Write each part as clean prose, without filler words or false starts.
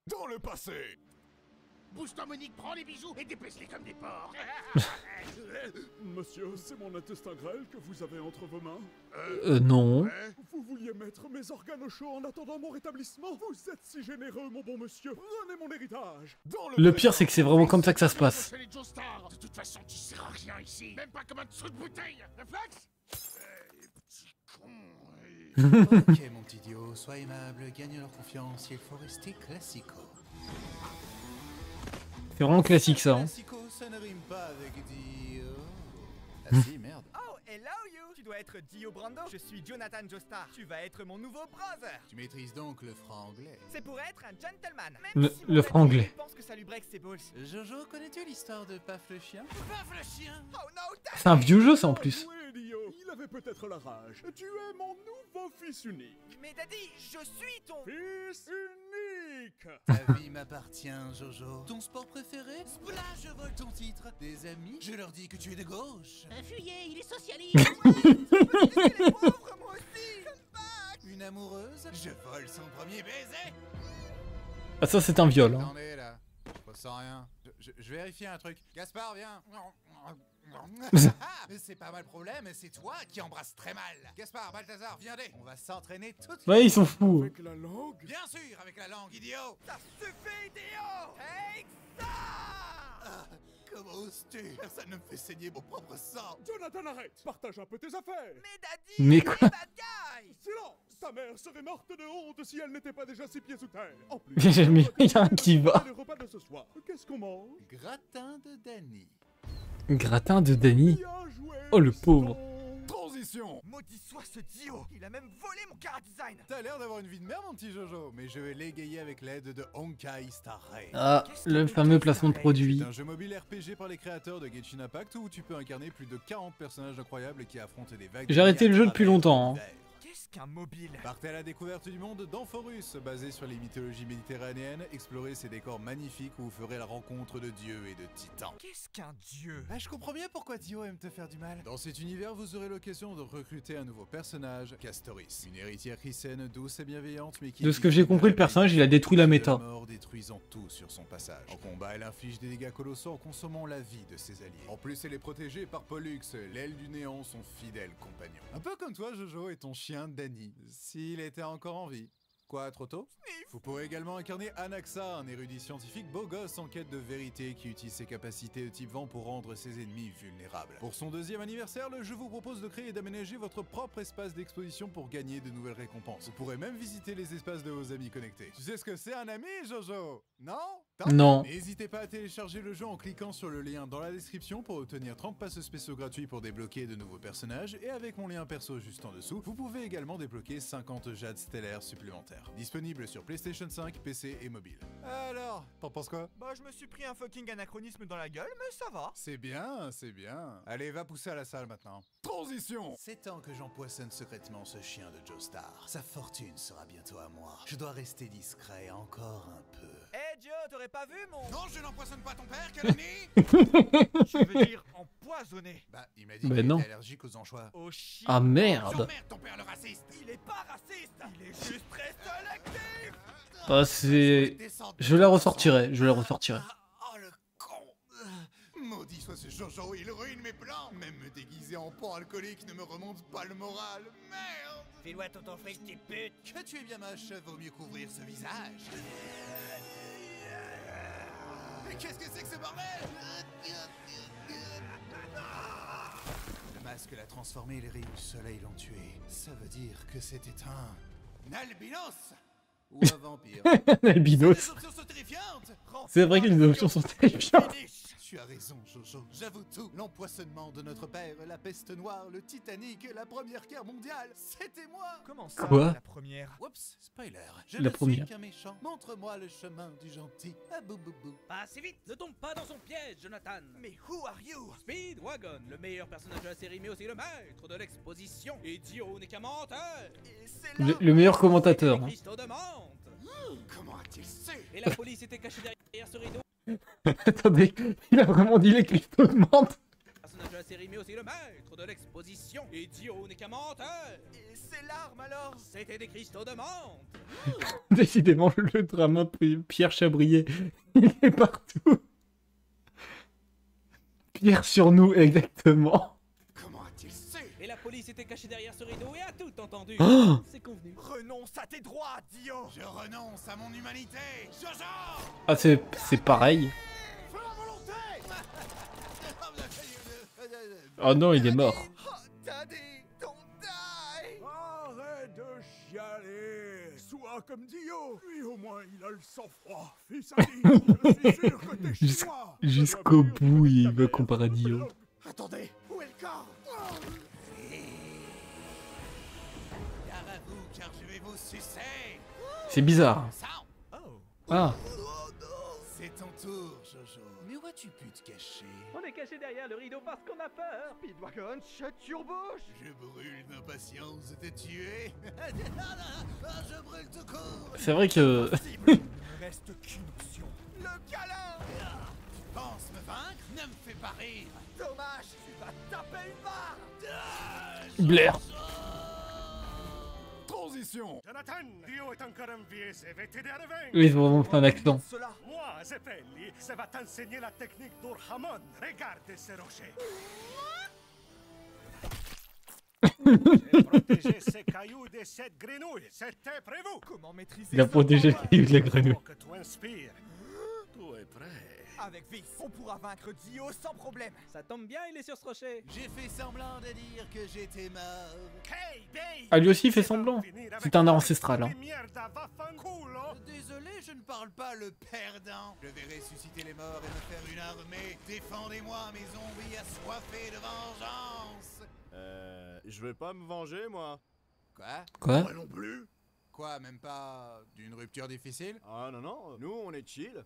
dans le passé. Bouge-toi, Monique, prends les bijoux et dépêche-les comme des porcs. Monsieur, c'est mon intestin grêle que vous avez entre vos mains. Non. Ouais. Vous vouliez mettre mes organes au chaud en attendant mon rétablissement? Vous êtes si généreux, mon bon monsieur. Prenez mon héritage. Dans Le pire, c'est que c'est vraiment comme ça que ça se passe. C'est les Joestar. De toute façon, tu seras rien ici. Même pas comme un dessous de bouteille. Réflexe. Petit con. Ok, mon petit Dio, sois aimable, gagne leur confiance, il faut rester classico. C'est vraiment classique ça. Hein. Classico, ça ne rime pas avec Dio. Ah si, merde. Oh, hello you! Tu dois être Dio Brando. Je suis Jonathan Joestar. Tu vas être mon nouveau brother. Tu maîtrises donc le franglais. C'est pour être un gentleman. Le franglais. Je pense que ça lui break ses balls. Jojo, connais-tu l'histoire de Paf le chien? Paf le chien! Oh no, C'est un vieux jeu ça en plus. Oui, Dio, il avait peut-être la rage. Tu es mon nouveau fils unique. Mais daddy, je suis ton... Fils unique. Ta vie m'appartient, Jojo. Ton sport préféré? Splash, je vole ton titre. Des amis? Je leur dis que tu es de gauche. Fuyez, il est socialiste. Les pauvres, moi aussi. Une amoureuse? Je vole son premier baiser. Ah ça c'est un viol. Hein. Attendez là, je ressens rien. Je vérifie un truc. Gaspard, viens. C'est pas mal le problème, c'est toi qui embrasses très mal. Gaspard, Balthazar, viens dé. On va s'entraîner toutes les... Ouais ils sont fous. Avec la langue. Bien sûr, avec la langue, idiot. Ça suffit, Dio. Take ça. Comment oses-tu? Personne ne me fait saigner mon propre sang. Jonathan, arrête. Partage un peu tes affaires. Mais daddy, Mais il quoi? est bad guy. Silence. Ta mère serait morte de honte si elle n'était pas déjà 6 pieds sous terre. En plus, Il y a un qui va. le repas de ce soir. Qu'est-ce qu'on mange? Gratin de Dany. Gratin de Dany. Bien joué. Oh, le pauvre. Transition. Maudit soit ce Dio. Il a même volé mon car design. T'as l'air d'avoir une vie de merde, mon petit Jojo, mais je vais l'égayer avec l'aide de Honkai Star Rail. Ah, le fameux placement de produit. C'est un jeu mobile RPG par les créateurs de Genshin Impact où tu peux incarner plus de 40 personnages incroyables qui affrontent des vagues. J'ai arrêté le jeu depuis longtemps. Hein. Qu'est-ce qu'un mobile? Partez à la découverte du monde d'Amphoruss, basé sur les mythologies méditerranéennes, explorez ces décors magnifiques où vous ferez la rencontre de dieux et de titans. Qu'est-ce qu'un dieu? Ah, je comprends bien pourquoi Dio aime te faire du mal. Dans cet univers, vous aurez l'occasion de recruter un nouveau personnage, Castoris. Une héritière chrétienne douce et bienveillante, mais qui... De ce que j'ai compris, le personnage, il a détruit la méta. Mort détruisant tout sur son passage. En combat, elle inflige des dégâts colossaux en consommant la vie de ses alliés. En plus, elle est protégée par Pollux, l'aile du néant, son fidèle compagnon. Un peu comme toi, Jojo, et ton chien Dany. S'il était encore en vie. Quoi, trop tôt? Vous pourrez également incarner Anaxa, un érudit scientifique beau gosse en quête de vérité qui utilise ses capacités de type vent pour rendre ses ennemis vulnérables. Pour son 2e anniversaire, le jeu vous propose de créer et d'aménager votre propre espace d'exposition pour gagner de nouvelles récompenses. Vous pourrez même visiter les espaces de vos amis connectés. Tu sais ce que c'est un ami, Jojo? Non? Non. N'hésitez pas à télécharger le jeu en cliquant sur le lien dans la description pour obtenir 30 passes spéciaux gratuits pour débloquer de nouveaux personnages, et avec mon lien perso juste en dessous, vous pouvez également débloquer 50 jades stellaires supplémentaires. Disponible sur PlayStation 5, PC et mobile. Alors, t'en penses quoi? Bah, je me suis pris un fucking anachronisme dans la gueule, mais ça va. C'est bien, c'est bien. Allez, va pousser à la salle maintenant. Transition. C'est temps que j'empoisonne secrètement ce chien de Joestar. Sa fortune sera bientôt à moi. Je dois rester discret encore un peu. Eh Dio, t'aurais pas vu mon... Non, je n'empoisonne pas ton père, Kalani. Je veux dire empoisonné. Bah, il m'a dit Bah qu'il non. était allergique aux anchois. Oh chien. Ah merde. J'emmerde ton père le raciste. Il est pas raciste. Il est juste très sélectif. Ah c'est... Je la ressortirai, je la ressortirai. Oh le con. Maudit soit ce Jojo, il ruine mes plans. Même me déguiser en pan alcoolique ne me remonte pas le moral. Merde. Fais-moi ton fric, petite pute. Que tu es bien moche, vaut mieux couvrir ce visage. Mais qu'est-ce que c'est que ce bordel? Le masque l'a transformé et les rayons du soleil l'ont tué. Ça veut dire que c'était un albinos ou un vampire. Albinos. Des options sont terrifiantes. C'est vrai que les options sont terrifiantes. Tu as raison, Jojo. J'avoue tout. L'empoisonnement de notre père, la peste noire, le Titanic, la première guerre mondiale, c'était moi. Comment ça, Quoi? la première? Oups, spoiler. Je La ne première. suis qu'un méchant. Montre-moi le chemin du gentil. Ah bou bou bou. Pas assez vite, ne tombe pas dans son piège, Jonathan. Mais who are you? Speedwagon, le meilleur personnage de la série, mais aussi le maître de l'exposition. Et Dio n'est qu'un menteur. Et c'est là... Le meilleur commentateur. Hein. Christo de Mante. Comment a-t-il su? Et la police était cachée derrière ce rideau. Attendez, il a vraiment dit les cristaux de menthe. Personnage de la série, mais aussi le maître de l'exposition. Et Dio n'est qu'un menteur. Et c'est Ces larmes alors? C'était des cristaux de menthe. Décidément, le drama Pierre Chabrier, il est partout. Pierre sur nous, exactement. Comment a-t-il su? Et la police était cachée derrière ce rideau et a tout entendu. Oh C'est convenu. Renonce à tes droits, Dio! Je renonce à mon humanité. Jojo! Ah, c'est pareil. Fais la volonté! Oh non, il est mort. Oh, Daddy, don't die! Arrête de chialer. Sois comme Dio. Lui, au moins, il a le sang-froid. Fils à dire, je suis sûr que t'es chinois. Jusqu'au bout, il veut comparer à Dio. Attendez, où est le corps? Gare à vous, car je vais vous sucer. C'est bizarre. Ça, Oh! Ah, c'est ton tour, Jojo. Mais où as-tu pu te cacher? On est caché derrière le rideau parce qu'on a peur. Speedwagon, shut your bouche! Je brûle d'impatience de te tuer. Je brûle tout court. c'est vrai que... Il ne reste qu'une option. Le câlin! Tu penses me vaincre? Ne me fais pas rire. Dommage, tu vas taper une barre! Blair. Transition. Jonathan, Dio est encore en vie, c'est vêtu de revenge. Oui, ils ont vraiment fait un accent. Cela. Moi, Zeppelli, ça va t'enseigner la technique d'Urhamon. Regarde ces rochers. J'ai protégé ces cailloux de cette grenouille. C'était prévu. Comment maîtriser Il a ce protégé combat? les grenouilles. Faut que tu inspires. Tout est prêt. Avec Vice, on pourra vaincre Dio sans problème. Ça tombe bien, il est sur ce rocher. J'ai fait semblant de dire que j'étais mort. Hey, Dave! Ah, lui aussi, il fait semblant. C'est un art ancestral, hein. Désolé, je ne parle pas le perdant. Je vais ressusciter les morts et me faire une armée. Défendez-moi, mes zombies assoiffés de vengeance. Je vais pas me venger, moi. Quoi? Quoi? Moi non plus. Quoi, même pas d'une rupture difficile? Ah non, non, nous, on est chill.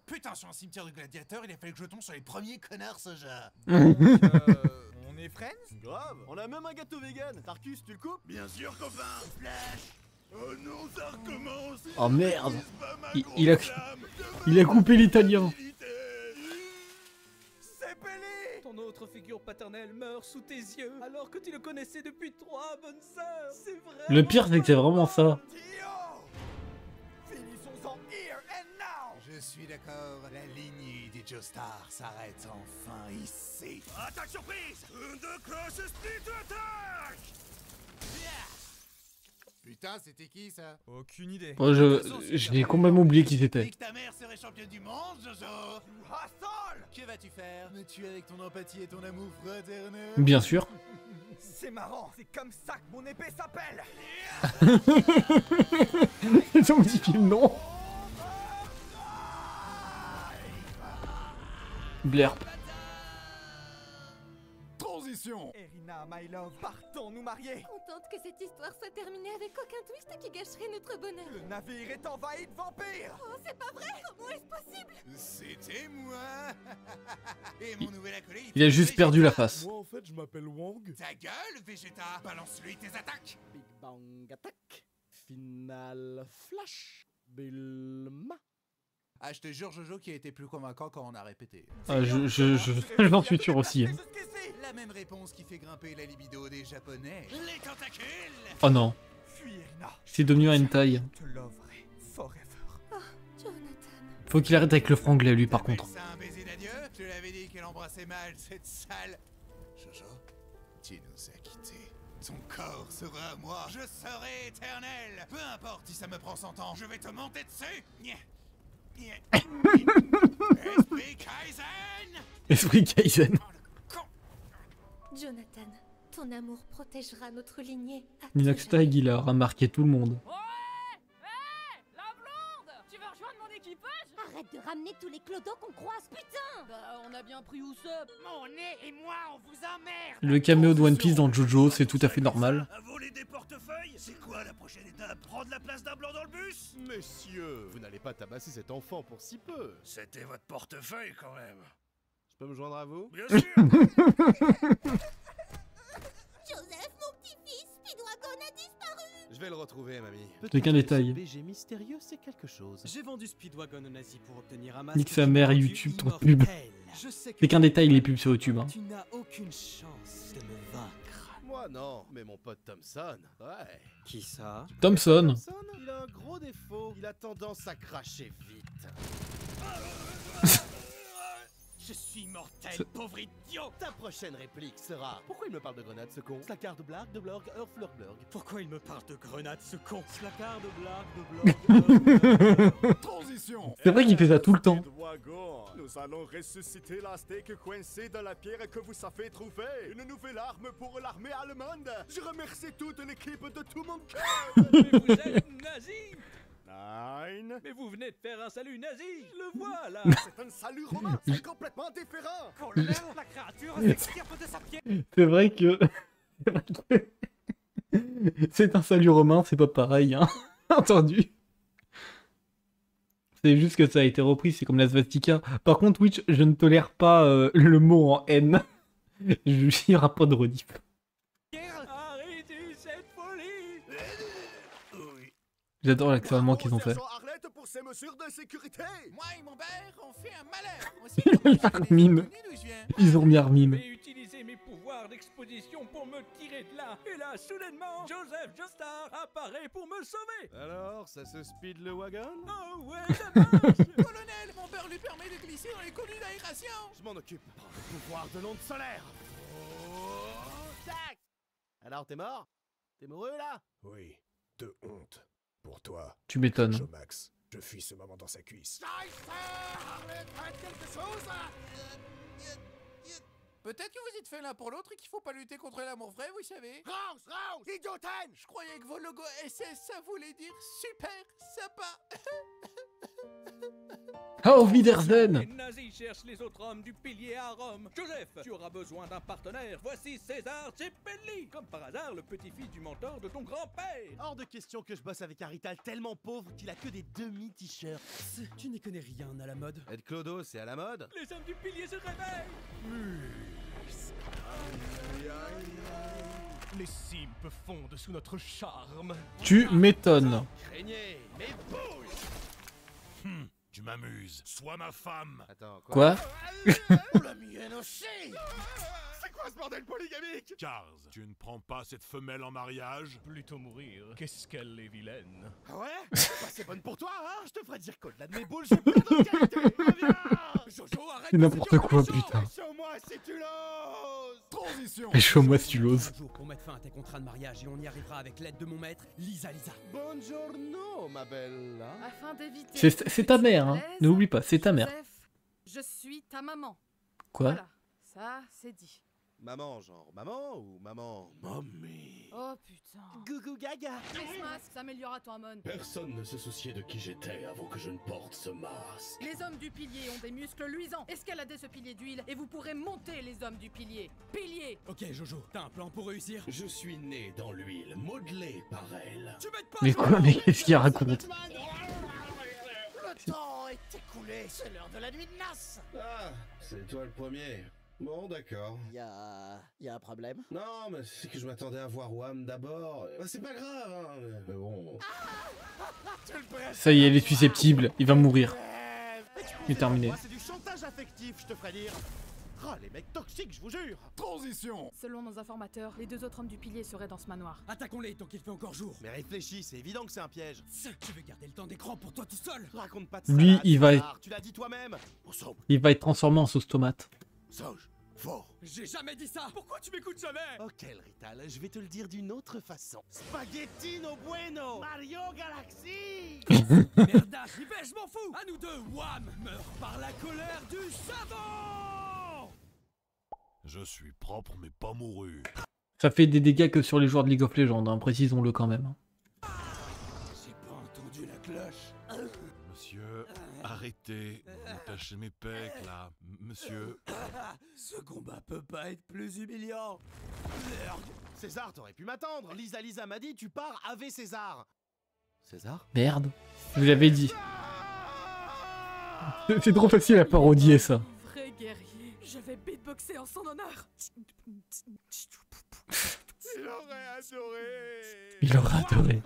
Putain, sur un cimetière de gladiateurs, il a fallu que je tombe sur les premiers connards soja. On est friends? Grave, on a même un gâteau vegan. Tarkus, tu le coupes? Bien sûr, copain. Flash. Oh non, ça recommence. Oh merde. Il a coupé l'italien. C'est Belly! Ton autre figure paternelle meurt sous tes yeux alors que tu le connaissais depuis 3 bonnes heures. C'est vrai. Le pire, c'est que c'est vraiment ça. Dio! Finissons-en here and now! Je suis d'accord, la lignée des Joestar s'arrête enfin ici. Attaque surprise! Une de cloche split attaque! Putain, c'était qui ça? Aucune idée. Moi, j'ai complètement oublié qui c'était. Dis que ta mère serait championne du monde, Jojo. Hustle! Que vas-tu faire? Me tuer avec ton empathie et ton amour fraternel? Bien sûr. C'est marrant, c'est comme ça que mon épée s'appelle! Ils ont dit le nom. Blair. Transition. Erina, my love, partons nous marier! Contente que cette histoire soit terminée avec aucun twist qui gâcherait notre bonheur. Le navire est envahi de vampires! Oh, c'est pas vrai! Comment est-ce possible? C'était moi. Et mon nouvel acolyte. Il a juste perdu la face. Moi, en fait, je m'appelle Wang. Ta gueule, Vegeta. Balance-lui tes attaques. Big Bang Attack. Final Flash. Bulma. Ah, je te jure, Jojo, qui a été plus convaincant quand on a répété. Ah, j'en suis sûr aussi. Hein. La même réponse qui fait grimper la libido des Japonais. Les tentacules. Oh non. Fuis, Erina! C'est devenu un hentai. Je te loverai forever. Oh, Jonathan. Faut qu'il arrête avec le franglais, lui, par contre. C'est un baiser d'adieu. Je te l'avais dit qu'elle embrassait mal cette sale. Jojo, tu nous as quittés. Ton corps sera à moi. Je serai éternel. Peu importe si ça me prend 100 ans, je vais te monter dessus. Esprit Kaizen. Esprit Kaizen. Jonathan, ton amour protégera notre lignée. à tout Ninoxtag, il a remarqué tout le monde. La blonde! Tu veux rejoindre mon équipage? Arrête de ramener tous les clodos qu'on croise, putain! Bah, on a bien pris Usopp. Mon nez et moi, on vous emmerde! Le caméo de One Piece dans Jojo, c'est tout à fait normal. À voler des portefeuilles? C'est quoi la prochaine étape? Prendre la place d'un blanc dans le bus? Messieurs, vous n'allez pas tabasser cet enfant pour si peu. C'était votre portefeuille quand même. Je peux me joindre à vous? Bien sûr! Joseph, mon petit-fils, Speedwagon a disparu! Je vais le retrouver, mamie. C'est qu'un détail. BG mystérieux, c'est quelque chose. J'ai vendu Speedwagon aux nazis pour obtenir un Nique sa mère, YouTube, ton pub. Je sais que C'est qu'un détail, les pubs sur YouTube. Hein. tu n'as aucune chance de me vaincre. Moi non, mais mon pote Thompson, ouais. Qui ça? Thompson. Il a un gros défaut, il a tendance à cracher vite. Je suis mortel, pauvre idiot! Ta prochaine réplique sera: pourquoi il me parle de grenade ce con? Slacard de blague, de blog, flurblurg. Pourquoi il me parle de grenade ce con? Slacard de blague, de blog. Transition. C'est vrai qu'il fait ça tout le temps. Wagon, nous allons ressusciter l'Aztèque coincé dans la pierre que vous avez trouvée. Une nouvelle arme pour l'armée allemande. Je remercie toute l'équipe de tout mon cœur. Mais vous êtes nazi! Nine. Mais vous venez de faire un salut nazi! Je le vois là! C'est un salut romain, c'est complètement différent. Colonel, la créature s'extirpe de sa pierre! C'est vrai que... c'est un salut romain, c'est pas pareil, hein. Entendu. C'est juste que ça a été repris, c'est comme la svastika. Par contre, Witch, je ne tolère pas le mot en haine. Il n'y aura pas de rediff. Arrêtez cette folie! J'adore l'accent allemand qu'ils ont fait. Arlette pour ces mesures de sécurité. Moi et mon père, on fait un malheur. Aussi, Armine. Ils ont mis Armine. J'ai utilisé mes pouvoirs d'exposition pour me tirer de là. Et là, soudainement, Joseph Joestar apparaît pour me sauver. Alors, ça se speed le wagon? Oh ouais, ça marche! Colonel, mon père lui permet de glisser dans les conduits d'aération. Je m'en occupe. Prends le pouvoir de l'onde solaire. Oh, tac. Alors, t'es mort? T'es moureux là? Oui, de honte. Pour toi. Tu m'étonnes. Joe Max, je fuis ce moment dans sa cuisse. Peut-être que vous êtes fait l'un pour l'autre et qu'il faut pas lutter contre l'amour vrai, vous savez. Rose, idiotaine. Je croyais que vos logos SS, ça voulait dire super sympa. Auf Wiedersehen! Les nazis cherchent les autres hommes du pilier à Rome. Joseph, tu auras besoin d'un partenaire. Voici César Zeppelin. Comme par hasard, le petit-fils du mentor de ton grand-père. Hors de question que je bosse avec un rital tellement pauvre qu'il a que des demi-t-shirts. Tu n'y connais rien à la mode. Ed Clodo, c'est à la mode? Les hommes du pilier se réveillent. Les simpes fondent sous notre charme. Tu m'étonnes. Craignez, mais bouge! Tu m'amuses. Sois ma femme. Attends, Quoi? La mienne aussi. C'est quoi ce bordel polygamique? Charles, tu ne prends pas cette femelle en mariage? Plutôt mourir. Qu'est-ce qu'elle est vilaine. Ah ouais? Bah, c'est bonne pour toi, hein? Je te ferai dire qu'au-delà de mes boules, j'ai plein d'autres qualités. Reviens! Jojo, arrête! C'est n'importe quoi, putain. Show-moi si tu l'oses! Transition. Mais show-moi si tu l'oses. Un jour pour mettre fin à tes contrats de mariage et on y arrivera avec l'aide de mon maître, Lisa. Buongiorno, ma belle. Afin d'éviter... C'est ta mère, hein. N'oublie pas, c'est ta mère. Joseph, je suis ta maman. Quoi? Voilà, ça c'est dit. Maman, genre maman ou maman? Mommy. Oh putain. Gougou gaga. Ce masque s'améliore à toi, Mon. Personne ne se souciait de qui j'étais avant que je ne porte ce masque. Les hommes du pilier ont des muscles luisants. Escaladez ce pilier d'huile et vous pourrez monter les hommes du pilier. Pilier. Ok, Jojo, t'as un plan pour réussir? Je suis né dans l'huile, modelé par elle. Tu m'aides pas! Mais quoi, mais qu'est-ce qu'il raconte? Le temps est écoulé, c'est l'heure de la nuit de noces. Ah, c'est toi le premier. Bon, d'accord. Y a un problème? Non, mais c'est que je m'attendais à voir Wham d'abord. Bah, c'est pas grave, hein. Mais bon. Ça y est, il est susceptible. Il va mourir. Il est terminé. C'est du chantage affectif, je te ferai dire. Ah, les mecs toxiques, je vous jure. Transition. Selon nos informateurs, les deux autres hommes du pilier seraient dans ce manoir. Attaquons-les tant qu'il fait encore jour. Mais réfléchis, c'est évident que c'est un piège. Je vais garder le temps d'écran pour toi tout seul. Raconte pas de Lui, salade, il va connard, tu l'as dit toi-même. Ensemble. Il va être transformé en sauce tomate. Sage, fort. J'ai jamais dit ça. Pourquoi tu m'écoutes jamais? Ok, Rital, je vais te le dire d'une autre façon. Spaghetti no bueno. Mario Galaxy. Merdache, je m'en fous. À nous deux, Wham meurt par la colère du savant. Je suis propre mais pas mouru. Ça fait des dégâts que sur les joueurs de League of Legends, hein, précisons-le quand même. J'ai pas entendu la cloche. Monsieur, arrêtez. Vous tâchez mes pecs là. Monsieur. Ce combat peut pas être plus humiliant. Merde. César, t'aurais pu m'attendre. Lisa m'a dit, tu pars avec César. César? Merde. Je vous l'avais dit. C'est trop facile à parodier ça. Vrai guerrier. Je vais beatboxer en son honneur. Il aurait adoré. Il aurait adoré.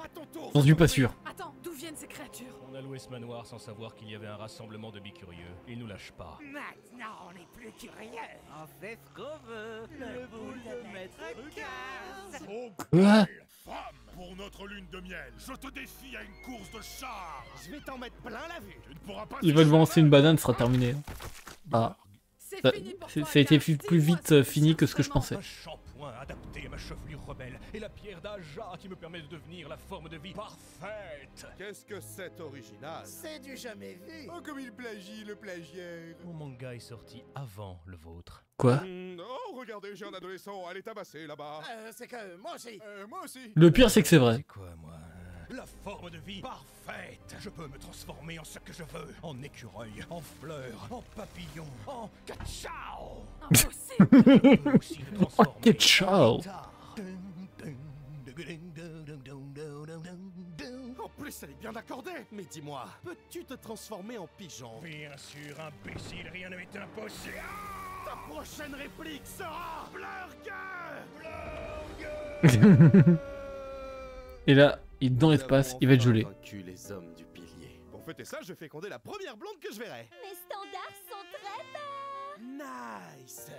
J'en suis pas sûr. Attends, d'où viennent ces créatures? On a loué ce manoir sans savoir qu'il y avait un rassemblement de bicurieux. Il nous lâche pas. Maintenant, on est plus curieux. On fait ce qu'on veut. Le boule de maître Case. Quoi? Femme, pour notre lune de miel, je te défie à une course de char. Je vais t'en mettre plein la vue. Tu ne pourras pas... Il va lui lancer une banane, ce sera terminé. Ah. Ça a été plus vite fini que ce que je pensais. Un shampoing adapté à ma chevelure rebelle et la pierre d'Aja qui me permet de devenir la forme de vie parfaite. Qu'est-ce que c'est original? C'est du jamais vu. Oh, comme il plagie le plagiaire. Mon manga est sorti avant le vôtre. Quoi? Oh, regardez, j'ai un adolescent, elle est tabassée là-bas. C'est que moi aussi. Moi aussi. Le pire, c'est que c'est vrai. C'est quoi, moi? La forme de vie parfaite. Je peux me transformer en ce que je veux. En écureuil, en fleur, en papillon, en cachao. Impossible. Oh, ketchup. En plus, elle est bien accordée. Mais dis-moi, peux-tu te transformer en pigeon? Bien sûr, imbécile, rien ne m'est impossible. Ta prochaine réplique sera Et là, il est dans l'espace, il va être gelé. Vaincu les hommes du pilier. Pour fêter ça, je fais féconder la première blonde que je verrai. Mes standards sont très bas. Nice.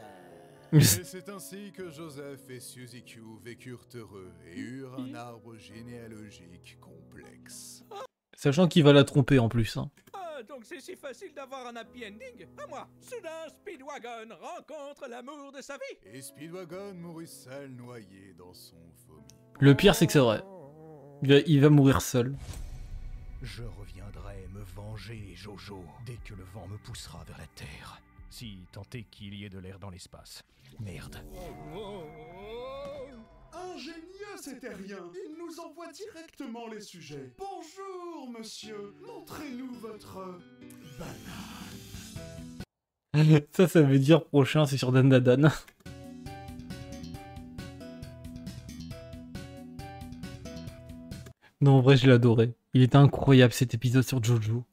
Et c'est ainsi que Joseph et Suzy Q vécurent heureux et eurent un arbre généalogique complexe. Sachant qu'il va la tromper en plus. Hein. Ah, donc c'est si facile d'avoir un happy ending? À moi. Soudain, Speedwagon rencontre l'amour de sa vie. Et Speedwagon mourut seul noyé dans son vomi. Le pire, c'est que c'est vrai. Il va mourir seul. Je reviendrai me venger, Jojo, dès que le vent me poussera vers la Terre. Si tant est qu'il y ait de l'air dans l'espace. Merde. Ingénieux ces terriens. Ils nous envoient directement les sujets. Bonjour, monsieur. Montrez-nous votre banane. Ça veut dire prochain, c'est sur Dandadan. Non, en vrai, je l'ai adoré. Il était incroyable cet épisode sur Jojo.